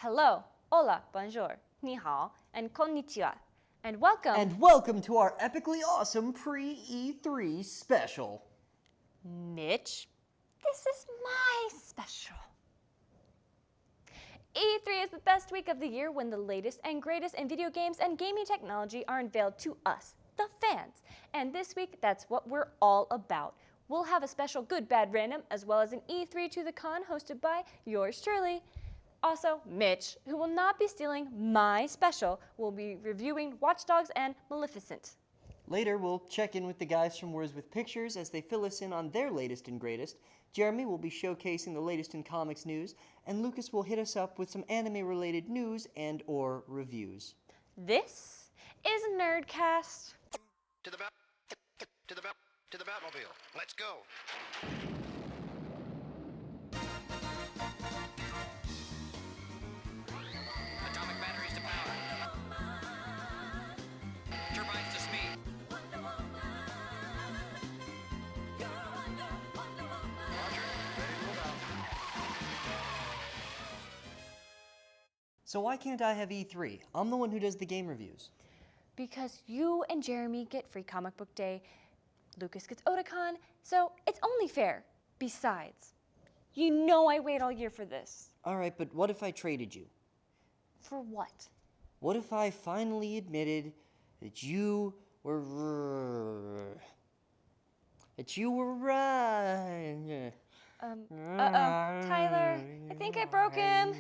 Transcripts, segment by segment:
Hello, hola, bonjour, ni hao, and konnichiwa, and welcome. And welcome to our epically awesome pre-E3 special. Mitch, this is my special. E3 is the best week of the year when the latest and greatest in video games and gaming technology are unveiled to us, the fans. And this week, that's what we're all about. We'll have a special Good Bad Random, as well as an E3 to the Con hosted by yours truly. Also, Mitch, who will not be stealing my special, will be reviewing Watch Dogs and Maleficent. Later, we'll check in with the guys from Words with Pictures as they fill us in on their latest and greatest. Jeremy will be showcasing the latest in comics news, and Lucas will hit us up with some anime-related news and or reviews. This is Nerdcast. To the Batmobile. Let's go. Atomic batteries to power. Turbines to speed. Roger. Ready to move out. So why can't I have E3? I'm the one who does the game reviews. Because you and Jeremy get free comic book day, Lucas gets Otakon, so it's only fair. Besides, you know I wait all year for this. Alright, but what if I traded you? For what? What if I finally admitted that you were... right? Tyler, I think I broke him.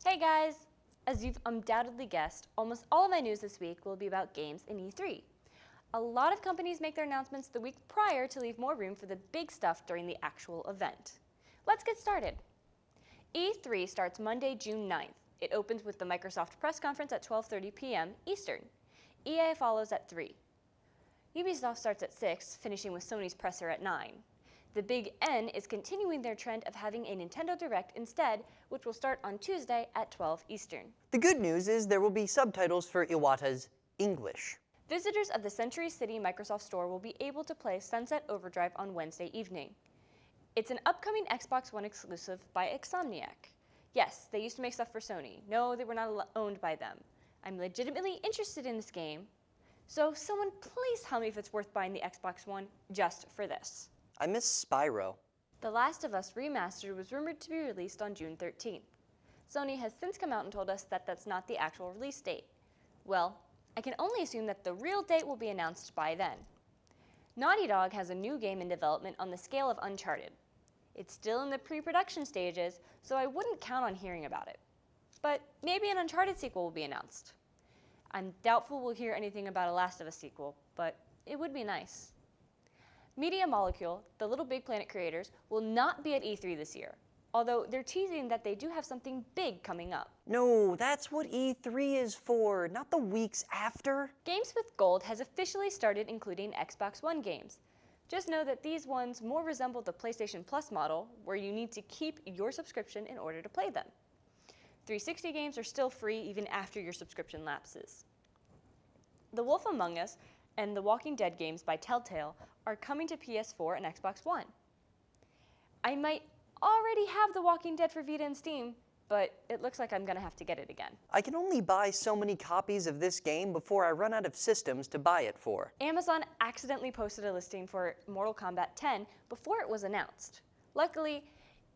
Hey guys, as you've undoubtedly guessed, almost all of my news this week will be about games in E3. A lot of companies make their announcements the week prior to leave more room for the big stuff during the actual event. Let's get started. E3 starts Monday, June 9th. It opens with the Microsoft press conference at 12:30 p.m. Eastern. EA follows at 3. Ubisoft starts at 6, finishing with Sony's presser at 9. The Big N is continuing their trend of having a Nintendo Direct instead, which will start on Tuesday at 12 Eastern. The good news is there will be subtitles for Iwata's English. Visitors of the Century City Microsoft Store will be able to play Sunset Overdrive on Wednesday evening. It's an upcoming Xbox One exclusive by Insomniac. Yes, they used to make stuff for Sony. No, they were not owned by them. I'm legitimately interested in this game, so someone please tell me if it's worth buying the Xbox One just for this. I miss Spyro. The Last of Us Remastered was rumored to be released on June 13th. Sony has since come out and told us that that's not the actual release date. Well, I can only assume that the real date will be announced by then. Naughty Dog has a new game in development on the scale of Uncharted. It's still in the pre-production stages, so I wouldn't count on hearing about it. But maybe an Uncharted sequel will be announced. I'm doubtful we'll hear anything about a Last of Us sequel, but it would be nice. Media Molecule, the Little Big Planet creators, will not be at E3 this year, although they're teasing that they do have something big coming up. No, that's what E3 is for, not the weeks after. Games with Gold has officially started including Xbox One games. Just know that these ones more resemble the PlayStation Plus model, where you need to keep your subscription in order to play them. 360 games are still free even after your subscription lapses. The Wolf Among Us and the Walking Dead games by Telltale are coming to PS4 and Xbox One. I might already have The Walking Dead for Vita and Steam, but it looks like I'm gonna have to get it again. I can only buy so many copies of this game before I run out of systems to buy it for. Amazon accidentally posted a listing for Mortal Kombat 10 before it was announced. Luckily,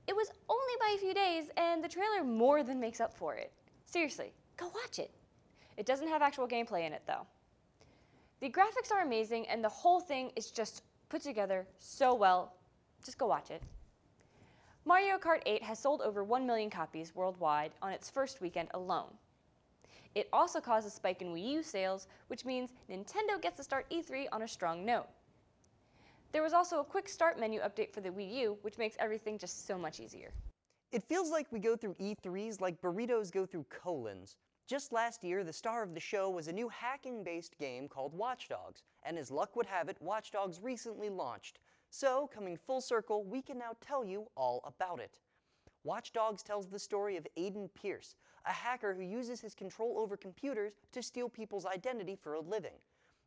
it was only by a few days, and the trailer more than makes up for it. Seriously, go watch it. It doesn't have actual gameplay in it, though. The graphics are amazing, and the whole thing is just put together so well. Just go watch it. Mario Kart 8 has sold over 1 million copies worldwide on its first weekend alone. It also caused a spike in Wii U sales, which means Nintendo gets to start E3 on a strong note. There was also a quick start menu update for the Wii U, which makes everything just so much easier. It feels like we go through E3s like burritos go through colons. Just last year, the star of the show was a new hacking-based game called Watch Dogs, and as luck would have it, Watch Dogs recently launched. So, coming full circle, we can now tell you all about it. Watch Dogs tells the story of Aiden Pierce, a hacker who uses his control over computers to steal people's identity for a living.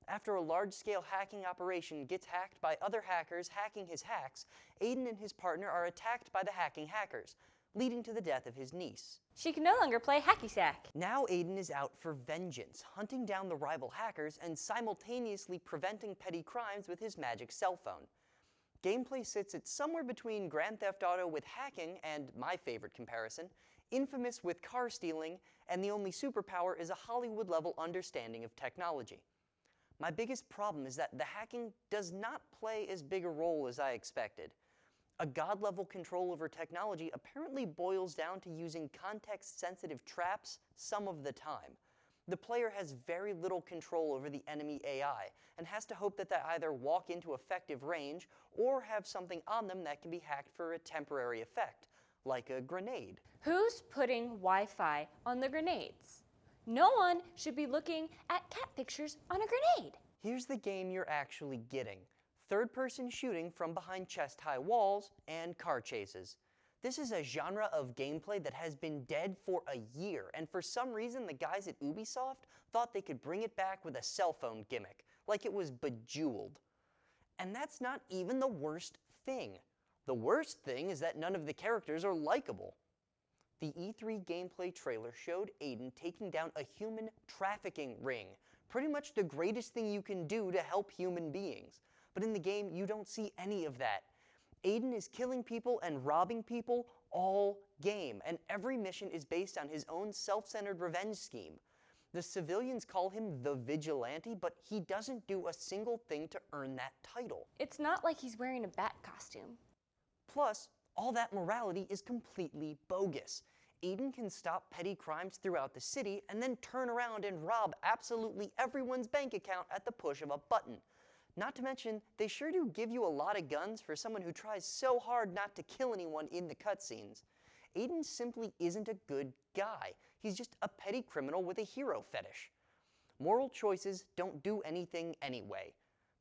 After a large-scale hacking operation gets hacked by other hackers hacking his hacks, Aiden and his partner are attacked by the hacking hackers. leading to the death of his niece. She can no longer play hacky sack. Now Aiden is out for vengeance, hunting down the rival hackers and simultaneously preventing petty crimes with his magic cell phone. Gameplay sits at somewhere between Grand Theft Auto with hacking and, my favorite comparison, Infamous with car stealing, and the only superpower is a Hollywood-level understanding of technology. My biggest problem is that the hacking does not play as big a role as I expected. A god-level control over technology apparently boils down to using context-sensitive traps some of the time. The player has very little control over the enemy AI, and has to hope that they either walk into effective range or have something on them that can be hacked for a temporary effect, like a grenade. Who's putting Wi-Fi on the grenades? No one should be looking at cat pictures on a grenade. Here's the game you're actually getting. Third-person shooting from behind chest-high walls and car chases. This is a genre of gameplay that has been dead for a year, and for some reason the guys at Ubisoft thought they could bring it back with a cell phone gimmick, like it was Bejeweled. And that's not even the worst thing. The worst thing is that none of the characters are likable. The E3 gameplay trailer showed Aiden taking down a human trafficking ring, pretty much the greatest thing you can do to help human beings. But in the game, you don't see any of that. Aiden is killing people and robbing people all game, and every mission is based on his own self-centered revenge scheme. The civilians call him the Vigilante, but he doesn't do a single thing to earn that title. It's not like he's wearing a bat costume. Plus, all that morality is completely bogus. Aiden can stop petty crimes throughout the city and then turn around and rob absolutely everyone's bank account at the push of a button. Not to mention, they sure do give you a lot of guns for someone who tries so hard not to kill anyone in the cutscenes. Aiden simply isn't a good guy. He's just a petty criminal with a hero fetish. Moral choices don't do anything anyway.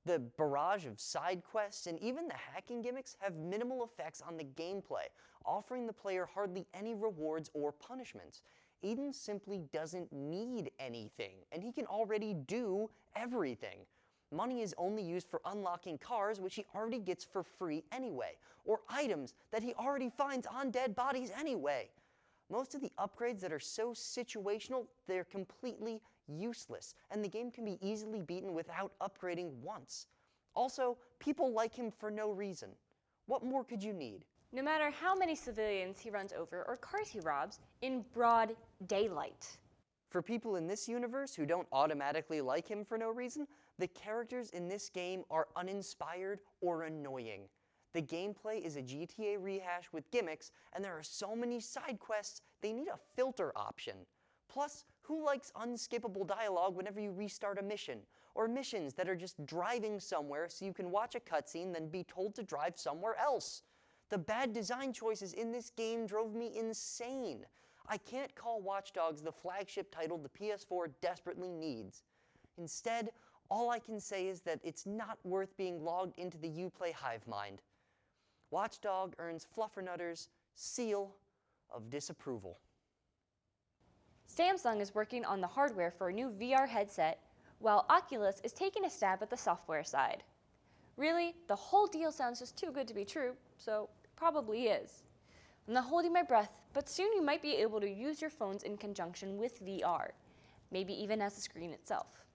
The barrage of side quests and even the hacking gimmicks have minimal effects on the gameplay, offering the player hardly any rewards or punishments. Aiden simply doesn't need anything, and he can already do everything. Money is only used for unlocking cars, which he already gets for free anyway, or items that he already finds on dead bodies anyway. Most of the upgrades that are so situational, they're completely useless, and the game can be easily beaten without upgrading once. Also, people like him for no reason. What more could you need? No matter how many civilians he runs over or cars he robs in broad daylight. For people in this universe who don't automatically like him for no reason, the characters in this game are uninspired or annoying. The gameplay is a GTA rehash with gimmicks, and there are so many side quests, they need a filter option. Plus, who likes unskippable dialogue whenever you restart a mission? Or missions that are just driving somewhere so you can watch a cutscene then be told to drive somewhere else? The bad design choices in this game drove me insane. I can't call Watch Dogs the flagship title the PS4 desperately needs. Instead, all I can say is that it's not worth being logged into the Uplay hive mind. Watch Dog earns Fluffernutter's seal of disapproval. Samsung is working on the hardware for a new VR headset, while Oculus is taking a stab at the software side. Really, the whole deal sounds just too good to be true, so it probably is. I'm not holding my breath, but soon you might be able to use your phones in conjunction with VR, maybe even as the screen itself.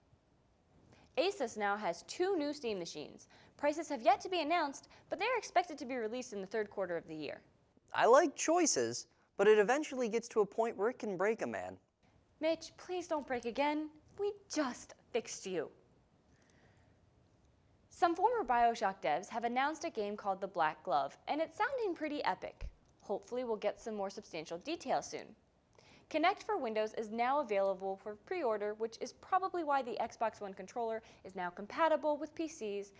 Asus now has 2 new Steam machines. Prices have yet to be announced, but they are expected to be released in the 3rd quarter of the year. I like choices, but it eventually gets to a point where it can break a man. Mitch, please don't break again. We just fixed you. Some former BioShock devs have announced a game called The Black Glove, and it's sounding pretty epic. Hopefully we'll get some more substantial details soon. Kinect for Windows is now available for pre-order, which is probably why the Xbox One controller is now compatible with PCs,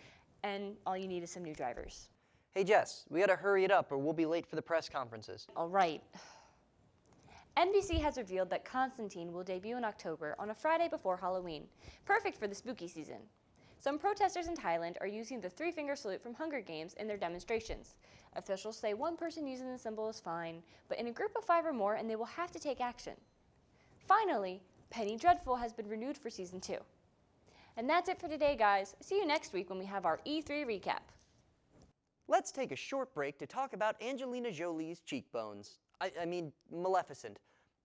and all you need is some new drivers. Hey Jess, we gotta hurry it up or we'll be late for the press conferences. All right. NBC has revealed that Constantine will debut in October on a Friday before Halloween, perfect for the spooky season. Some protesters in Thailand are using the 3-finger salute from Hunger Games in their demonstrations. Officials say one person using the symbol is fine, but in a group of 5 or more and they will have to take action. Finally, Penny Dreadful has been renewed for Season 2. And that's it for today, guys. See you next week when we have our E3 recap. Let's take a short break to talk about Angelina Jolie's cheekbones. I mean Maleficent,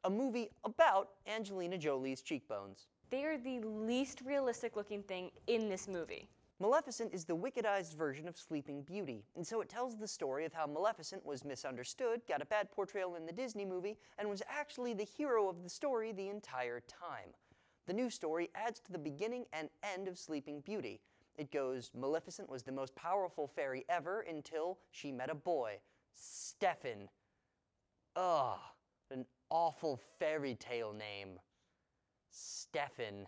a movie about Angelina Jolie's cheekbones. They are the least realistic looking thing in this movie. Maleficent is the wickedized version of Sleeping Beauty, and so it tells the story of how Maleficent was misunderstood, got a bad portrayal in the Disney movie, and was actually the hero of the story the entire time. The new story adds to the beginning and end of Sleeping Beauty. It goes, Maleficent was the most powerful fairy ever until she met a boy, Stefan. Ugh, an awful fairy tale name. Stefan,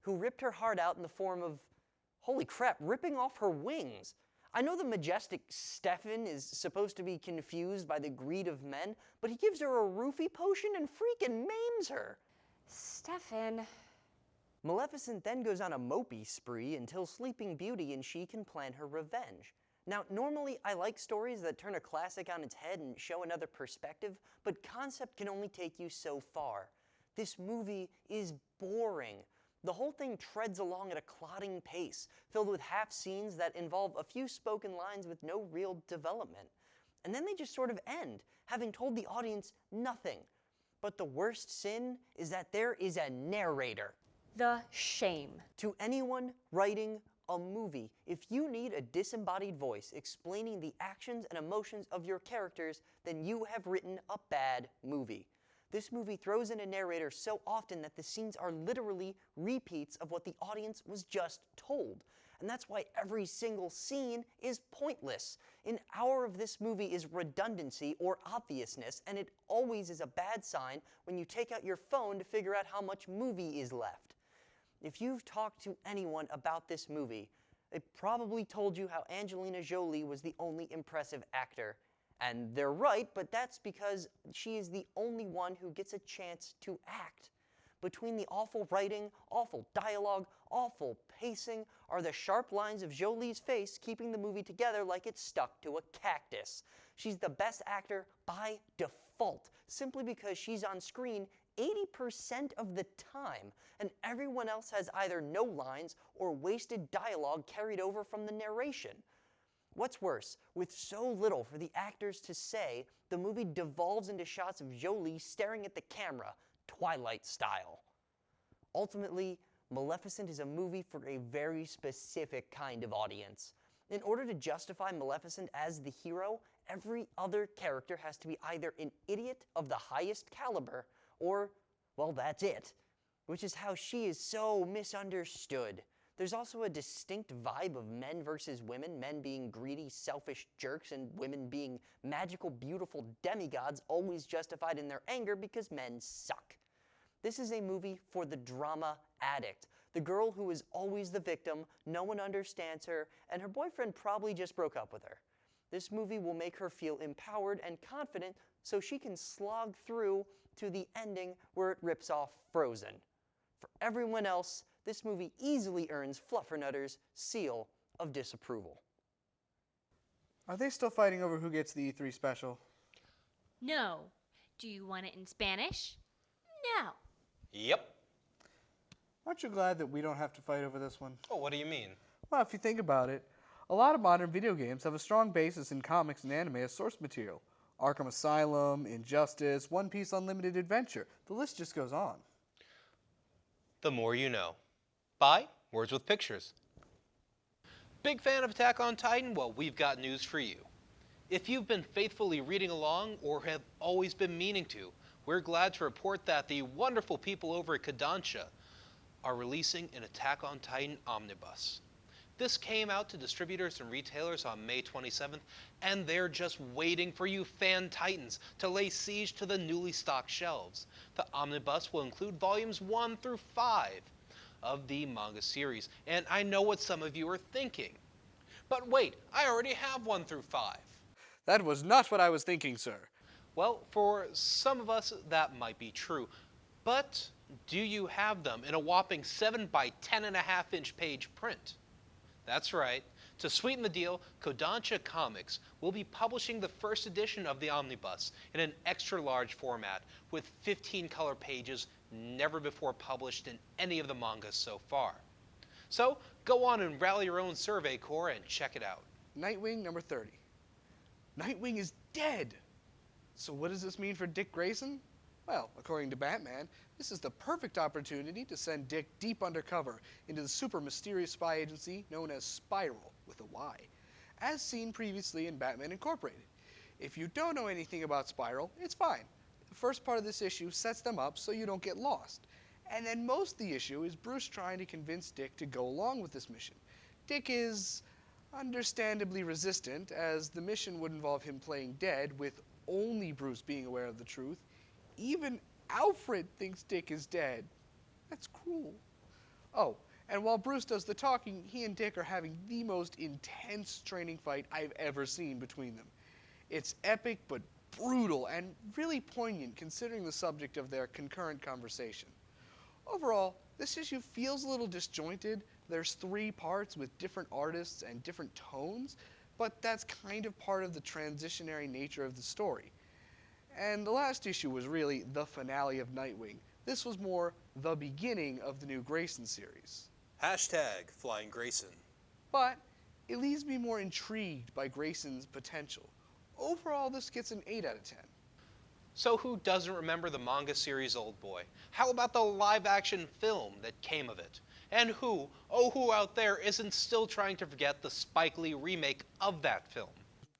who ripped her heart out in the form of, holy crap, ripping off her wings. I know the majestic Stefan is supposed to be confused by the greed of men, but he gives her a roofie potion and freaking maims her. Stefan. Maleficent then goes on a mopey spree until Sleeping Beauty and she can plan her revenge. Now, normally I like stories that turn a classic on its head and show another perspective, but concept can only take you so far. This movie is boring. The whole thing treads along at a plodding pace, filled with half scenes that involve a few spoken lines with no real development. And then they just sort of end, having told the audience nothing. But the worst sin is that there is a narrator. The shame. To anyone writing a movie, if you need a disembodied voice explaining the actions and emotions of your characters, then you have written a bad movie. This movie throws in a narrator so often that the scenes are literally repeats of what the audience was just told. And that's why every single scene is pointless. An hour of this movie is redundancy or obviousness, and it always is a bad sign when you take out your phone to figure out how much movie is left. If you've talked to anyone about this movie, they probably told you how Angelina Jolie was the only impressive actor. And they're right, but that's because she is the only one who gets a chance to act. Between the awful writing, awful dialogue, awful pacing, are the sharp lines of Jolie's face keeping the movie together like it's stuck to a cactus. She's the best actor by default, simply because she's on screen 80% of the time, and everyone else has either no lines or wasted dialogue carried over from the narration. What's worse, with so little for the actors to say, the movie devolves into shots of Jolie staring at the camera, Twilight style. Ultimately, Maleficent is a movie for a very specific kind of audience. In order to justify Maleficent as the hero, every other character has to be either an idiot of the highest caliber, or, well, that's it. Which is how she is so misunderstood. There's also a distinct vibe of men versus women, men being greedy, selfish jerks, and women being magical, beautiful demigods always justified in their anger because men suck. This is a movie for the drama addict, the girl who is always the victim, no one understands her, and her boyfriend probably just broke up with her. This movie will make her feel empowered and confident so she can slog through to the ending where it rips off Frozen. For everyone else, this movie easily earns Fluffernutter's seal of disapproval. Are they still fighting over who gets the E3 special? No. Do you want it in Spanish? No. Yep. Aren't you glad that we don't have to fight over this one? Oh, what do you mean? Well, if you think about it, a lot of modern video games have a strong basis in comics and anime as source material. Arkham Asylum, Injustice, One Piece Unlimited Adventure. The list just goes on. The more you know. By Words with Pictures. Big fan of Attack on Titan? Well, we've got news for you. If you've been faithfully reading along or have always been meaning to, we're glad to report that the wonderful people over at Kodansha are releasing an Attack on Titan omnibus. This came out to distributors and retailers on May 27th, and they're just waiting for you fan titans to lay siege to the newly stocked shelves. The omnibus will include volumes 1 through 5 of the manga series, and I know what some of you are thinking. But wait, I already have 1 through 5. That was not what I was thinking, sir. Well, for some of us, that might be true. But do you have them in a whopping 7 by 10.5-inch page print? That's right. To sweeten the deal, Kodansha Comics will be publishing the first edition of the omnibus in an extra-large format with 15 color pages never before published in any of the mangas so far. So, go on and rally your own Survey Corps and check it out. Nightwing number 30. Nightwing is dead! So what does this mean for Dick Grayson? Well, according to Batman, this is the perfect opportunity to send Dick deep undercover into the super mysterious spy agency known as Spiral, with a Y, as seen previously in Batman Incorporated. If you don't know anything about Spiral, it's fine. The first part of this issue sets them up so you don't get lost. And then most of the issue is Bruce trying to convince Dick to go along with this mission. Dick is understandably resistant, as the mission would involve him playing dead with only Bruce being aware of the truth. Even Alfred thinks Dick is dead. That's cruel. Oh, and while Bruce does the talking, he and Dick are having the most intense training fight I've ever seen between them. It's epic but brutal and really poignant considering the subject of their concurrent conversation. Overall, this issue feels a little disjointed. There's 3 parts with different artists and different tones, but that's kind of part of the transitionary nature of the story. And the last issue was really the finale of Nightwing. This was more the beginning of the new Grayson series. Hashtag Flying Grayson. But it leaves me more intrigued by Grayson's potential. Overall, this gets an 8 out of 10. So who doesn't remember the manga series Old Boy? How about the live-action film that came of it? And who, oh who out there isn't still trying to forget the Spike Lee remake of that film?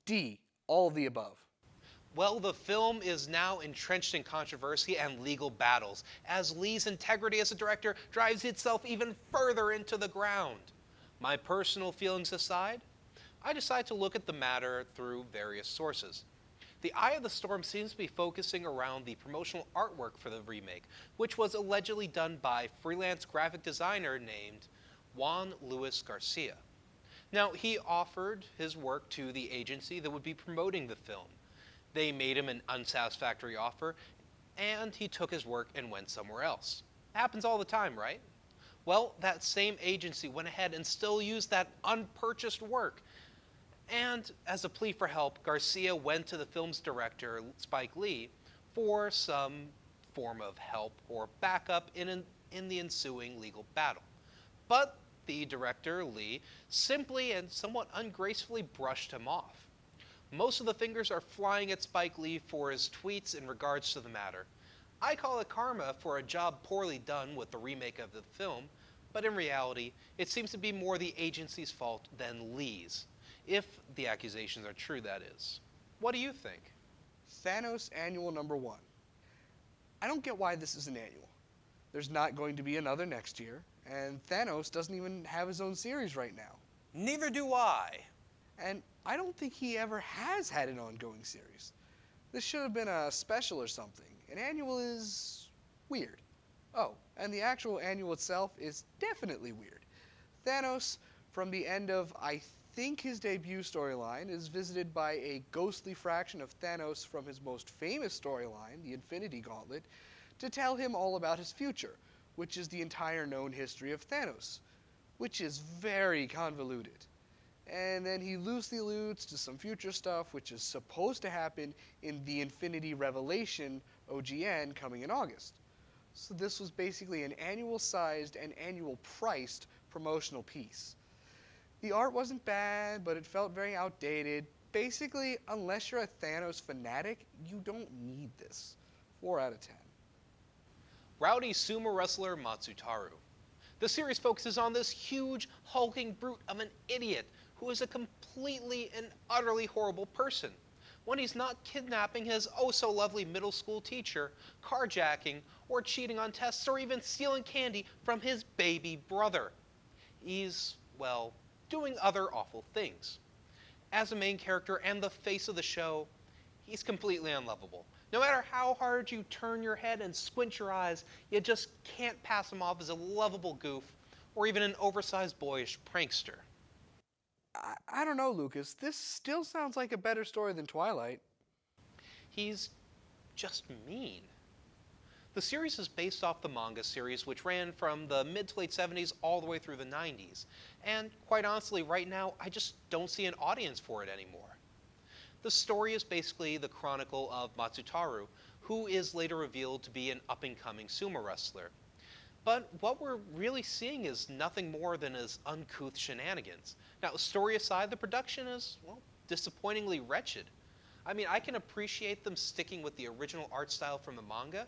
D, all of the above. Well, the film is now entrenched in controversy and legal battles, as Lee's integrity as a director drives itself even further into the ground. My personal feelings aside, I decide to look at the matter through various sources. The eye of the storm seems to be focusing around the promotional artwork for the remake, which was allegedly done by freelance graphic designer named Juan Luis Garcia. Now, he offered his work to the agency that would be promoting the film. They made him an unsatisfactory offer, and he took his work and went somewhere else. Happens all the time, right? Well, that same agency went ahead and still used that unpurchased work. And as a plea for help, Garcia went to the film's director, Spike Lee, for some form of help or backup in the ensuing legal battle. But the director, Lee, simply and somewhat ungracefully brushed him off. Most of the fingers are flying at Spike Lee for his tweets in regards to the matter. I call it karma for a job poorly done with the remake of the film, but in reality, it seems to be more the agency's fault than Lee's. If the accusations are true, that is. What do you think? Thanos Annual number 1. I don't get why this is an annual. There's not going to be another next year, and Thanos doesn't even have his own series right now. Neither do I. And I don't think he ever has had an ongoing series. This should have been a special or something. An annual is weird. Oh, and the actual annual itself is definitely weird. Thanos, from the end of, I think, his debut storyline, is visited by a ghostly fraction of Thanos from his most famous storyline, the Infinity Gauntlet, to tell him all about his future, which is the entire known history of Thanos, which is very convoluted. And then he loosely alludes to some future stuff which is supposed to happen in the Infinity Revelation OGN coming in August. So this was basically an annual-sized and annual-priced promotional piece. The art wasn't bad, but it felt very outdated. Basically, unless you're a Thanos fanatic, you don't need this. 4 out of 10. Rowdy sumo wrestler Matsutaru. The series focuses on this huge, hulking brute of an idiot who is a completely and utterly horrible person. When he's not kidnapping his oh-so-lovely middle school teacher, carjacking, or cheating on tests, or even stealing candy from his baby brother. He's, well, doing other awful things. As a main character and the face of the show, he's completely unlovable. No matter how hard you turn your head and squint your eyes, you just can't pass him off as a lovable goof or even an oversized boyish prankster. I don't know, Lucas. This still sounds like a better story than Twilight. He's just mean. The series is based off the manga series, which ran from the mid to late 70s all the way through the 90s. And quite honestly, right now, I just don't see an audience for it anymore. The story is basically the chronicle of Matsutaru, who is later revealed to be an up-and-coming sumo wrestler. But what we're really seeing is nothing more than his uncouth shenanigans. Now, story aside, the production is, well, disappointingly wretched. I mean, I can appreciate them sticking with the original art style from the manga.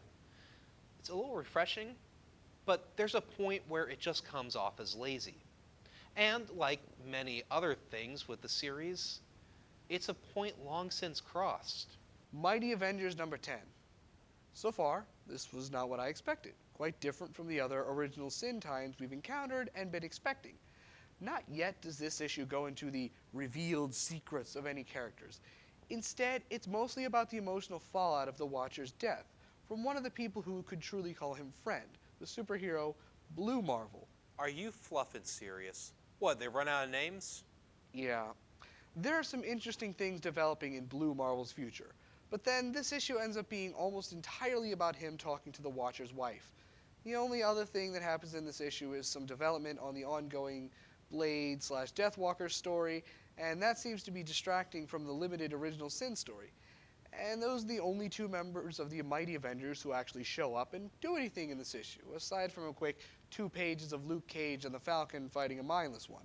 It's a little refreshing, but there's a point where it just comes off as lazy. And like many other things with the series, it's a point long since crossed. Mighty Avengers number 10. So far, this was not what I expected. Quite different from the other original Sin times we've encountered and been expecting. Not yet does this issue go into the revealed secrets of any characters. Instead, it's mostly about the emotional fallout of the Watcher's death from one of the people who could truly call him friend, the superhero Blue Marvel. Are you fluffing serious? What, they run out of names? Yeah. There are some interesting things developing in Blue Marvel's future, but then this issue ends up being almost entirely about him talking to the Watcher's wife. The only other thing that happens in this issue is some development on the ongoing Blade/Deathwalker story, and that seems to be distracting from the limited original Sin story. And those are the only two members of the Mighty Avengers who actually show up and do anything in this issue, aside from a quick 2 pages of Luke Cage and the Falcon fighting a mindless one.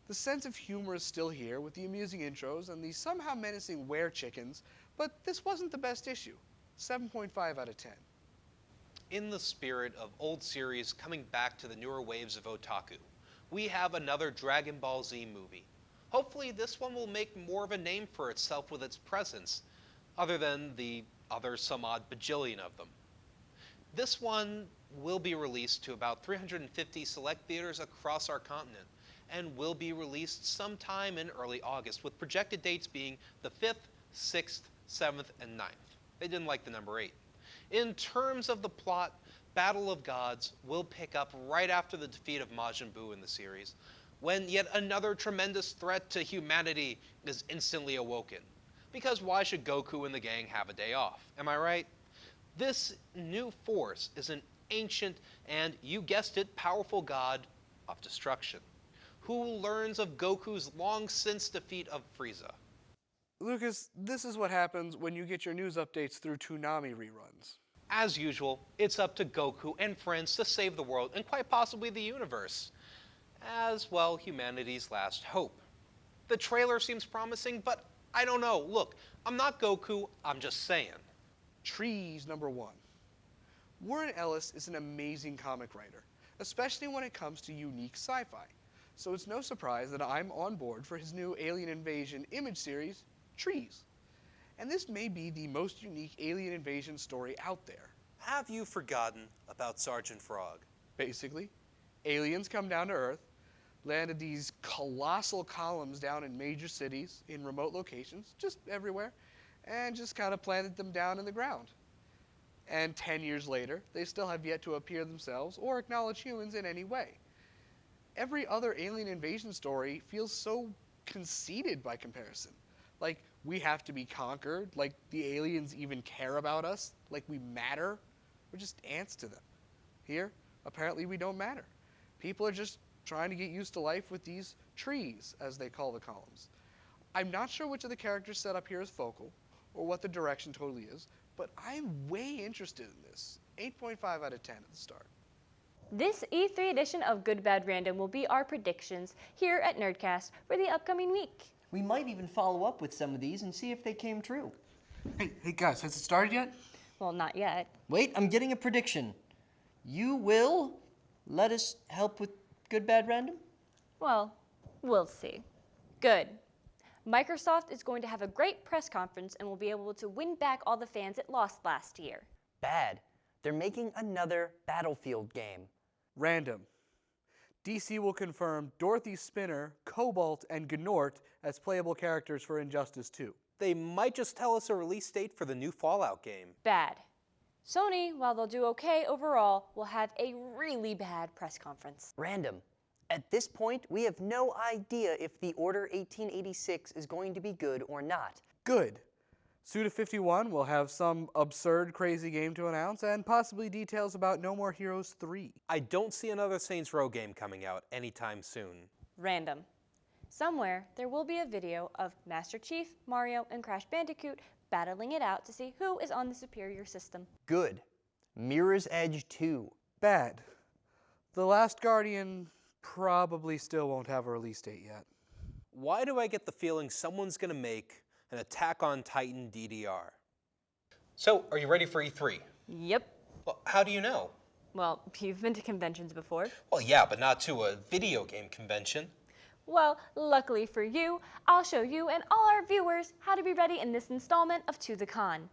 The sense of humor is still here, with the amusing intros and the somehow menacing were-chickens, but this wasn't the best issue. 7.5 out of 10. In the spirit of old series coming back to the newer waves of otaku, we have another Dragon Ball Z movie. Hopefully this one will make more of a name for itself with its presence, other than the other some odd bajillion of them. This one will be released to about 350 select theaters across our continent, and will be released sometime in early August, with projected dates being the 5th, 6th, 7th, and 9th. They didn't like the number 8. In terms of the plot, Battle of Gods will pick up right after the defeat of Majin Buu in the series, when yet another tremendous threat to humanity is instantly awoken. Because why should Goku and the gang have a day off? Am I right? This new force is an ancient and, you guessed it, powerful god of destruction, who learns of Goku's long-since defeat of Frieza. Lucas, this is what happens when you get your news updates through Toonami reruns. As usual, it's up to Goku and friends to save the world and quite possibly the universe, as well humanity's last hope. The trailer seems promising, but I don't know. Look, I'm not Goku, I'm just saying. Trees number 1. Warren Ellis is an amazing comic writer, especially when it comes to unique sci-fi. So it's no surprise that I'm on board for his new Alien Invasion Image series, Trees. And this may be the most unique alien invasion story out there. Have you forgotten about Sergeant Frog? Basically, aliens come down to Earth, landed these colossal columns down in major cities, in remote locations, just everywhere, and just kind of planted them down in the ground. And 10 years later, they still have yet to appear themselves or acknowledge humans in any way. Every other alien invasion story feels so conceited by comparison. Like, we have to be conquered, like the aliens even care about us, like we matter. We're just ants to them. Here, apparently we don't matter. People are just trying to get used to life with these trees, as they call the columns. I'm not sure which of the characters set up here is focal, or what the direction totally is, but I'm way interested in this. 8.5 out of 10 at the start. This E3 edition of Good Bad Random will be our predictions here at Nerdcast for the upcoming week. We might even follow up with some of these and see if they came true. Hey guys, has it started yet? Well, not yet. Wait, I'm getting a prediction. You will let us help with Good Bad Random? Well, we'll see. Good. Microsoft is going to have a great press conference and will be able to win back all the fans it lost last year. Bad. They're making another Battlefield game. Random. DC will confirm Dorothy Spinner, Cobalt, and Gnort as playable characters for Injustice 2. They might just tell us a release date for the new Fallout game. Bad. Sony, while they'll do okay overall, will have a really bad press conference. Random. At this point, we have no idea if the Order 1886 is going to be good or not. Good. Suda51 will have some absurd, crazy game to announce, and possibly details about No More Heroes 3. I don't see another Saints Row game coming out anytime soon. Random. Somewhere, there will be a video of Master Chief, Mario, and Crash Bandicoot battling it out to see who is on the superior system. Good. Mirror's Edge 2. Bad. The Last Guardian probably still won't have a release date yet. Why do I get the feeling someone's gonna make and Attack on Titan DDR. So, are you ready for E3? Yep. Well, how do you know? Well, you've been to conventions before. Well, yeah, but not to a video game convention. Well, luckily for you, I'll show you and all our viewers how to be ready in this installment of To The Con.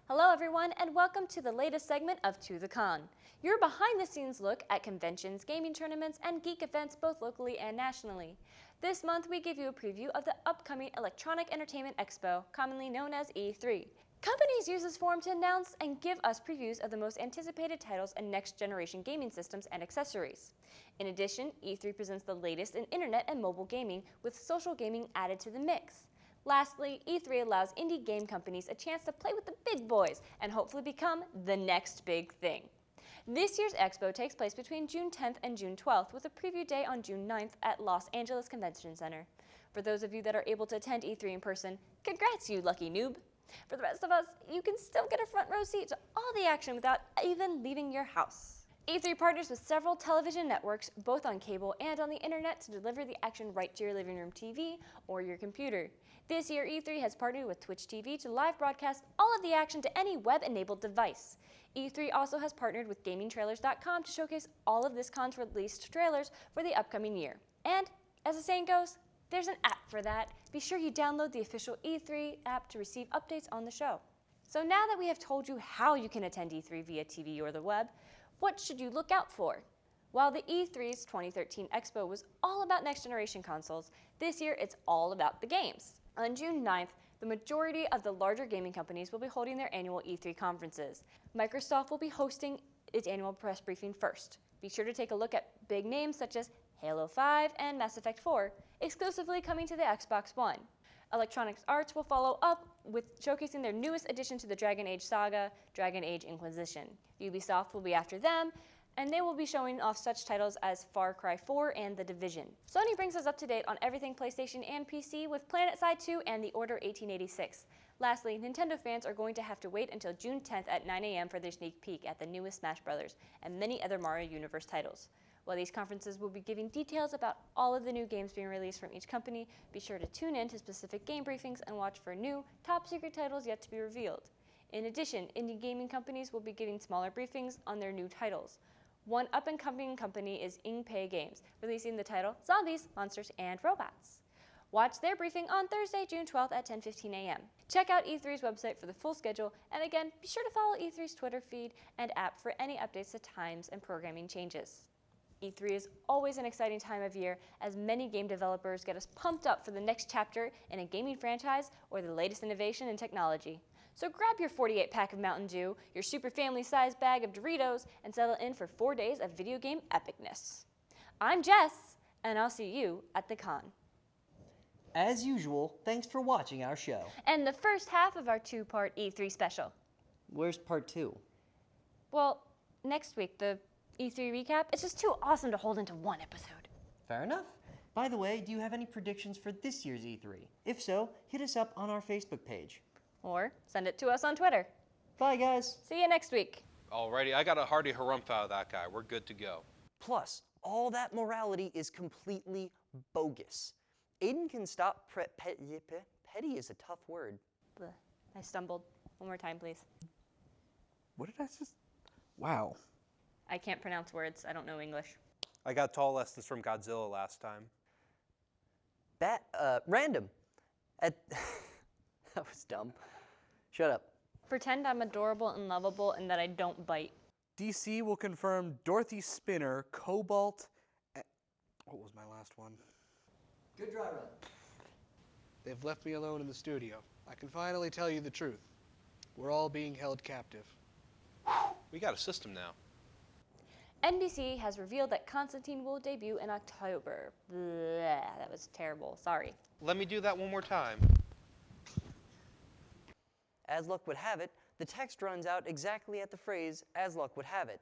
Hello everyone, and welcome to the latest segment of To The Con, your behind-the-scenes look at conventions, gaming tournaments, and geek events both locally and nationally. This month we give you a preview of the upcoming Electronic Entertainment Expo, commonly known as E3. Companies use this forum to announce and give us previews of the most anticipated titles and next-generation gaming systems and accessories. In addition, E3 presents the latest in internet and mobile gaming, with social gaming added to the mix. Lastly, E3 allows indie game companies a chance to play with the big boys and hopefully become the next big thing. This year's expo takes place between June 10th and June 12th, with a preview day on June 9th at Los Angeles Convention Center. For those of you that are able to attend E3 in person, congrats you lucky noob! For the rest of us, you can still get a front row seat to all the action without even leaving your house. E3 partners with several television networks, both on cable and on the internet, to deliver the action right to your living room TV or your computer. This year, E3 has partnered with Twitch TV to live broadcast all of the action to any web-enabled device. E3 also has partnered with GamingTrailers.com to showcase all of this con's released trailers for the upcoming year. And, as the saying goes, there's an app for that. Be sure you download the official E3 app to receive updates on the show. So now that we have told you how you can attend E3 via TV or the web, what should you look out for? While the E3's 2013 Expo was all about next-generation consoles, this year it's all about the games. On June 9th, the majority of the larger gaming companies will be holding their annual E3 conferences. Microsoft will be hosting its annual press briefing first. Be sure to take a look at big names such as Halo 5 and Mass Effect 4, exclusively coming to the Xbox One. Electronic Arts will follow up with showcasing their newest addition to the Dragon Age saga, Dragon Age Inquisition. Ubisoft will be after them, and they will be showing off such titles as Far Cry 4 and The Division. Sony brings us up to date on everything PlayStation and PC with PlanetSide 2 and The Order 1886. Lastly, Nintendo fans are going to have to wait until June 10th at 9 a.m. for their sneak peek at the newest Smash Bros. And many other Mario Universe titles. While these conferences will be giving details about all of the new games being released from each company, be sure to tune in to specific game briefings and watch for new, top-secret titles yet to be revealed. In addition, indie gaming companies will be giving smaller briefings on their new titles. One up-and-coming company is Ingpei Games, releasing the title Zombies, Monsters, and Robots. Watch their briefing on Thursday, June 12th at 10:15 a.m. Check out E3's website for the full schedule, and again, be sure to follow E3's Twitter feed and app for any updates to times and programming changes. E3 is always an exciting time of year, as many game developers get us pumped up for the next chapter in a gaming franchise or the latest innovation in technology. So grab your 48-pack of Mountain Dew, your super family-sized bag of Doritos, and settle in for 4 days of video game epicness. I'm Jess, and I'll see you at the con. As usual, thanks for watching our show. And the first half of our two-part E3 special. Where's part 2? Well, next week, the E3 recap, it's just too awesome to hold into one episode. Fair enough. By the way, do you have any predictions for this year's E3? If so, hit us up on our Facebook page. Or send it to us on Twitter. Bye, guys. See you next week. Alrighty, I got a hearty harumph out of that guy. We're good to go. Plus, all that morality is completely bogus. Aiden can stop petty is a tough word. Bleh. I stumbled. One more time, please. What did I just... Wow. I can't pronounce words. I don't know English. I got tall lessons from Godzilla last time. Random. That was dumb. Shut up. Pretend I'm adorable and lovable and that I don't bite. DC will confirm Dorothy Spinner, Cobalt, and... What was my last one? Good dry run. They've left me alone in the studio. I can finally tell you the truth. We're all being held captive. We got a system now. NBC has revealed that Constantine will debut in October. Bleh, that was terrible. Sorry. Let me do that one more time. As luck would have it, the text runs out exactly at the phrase, as luck would have it.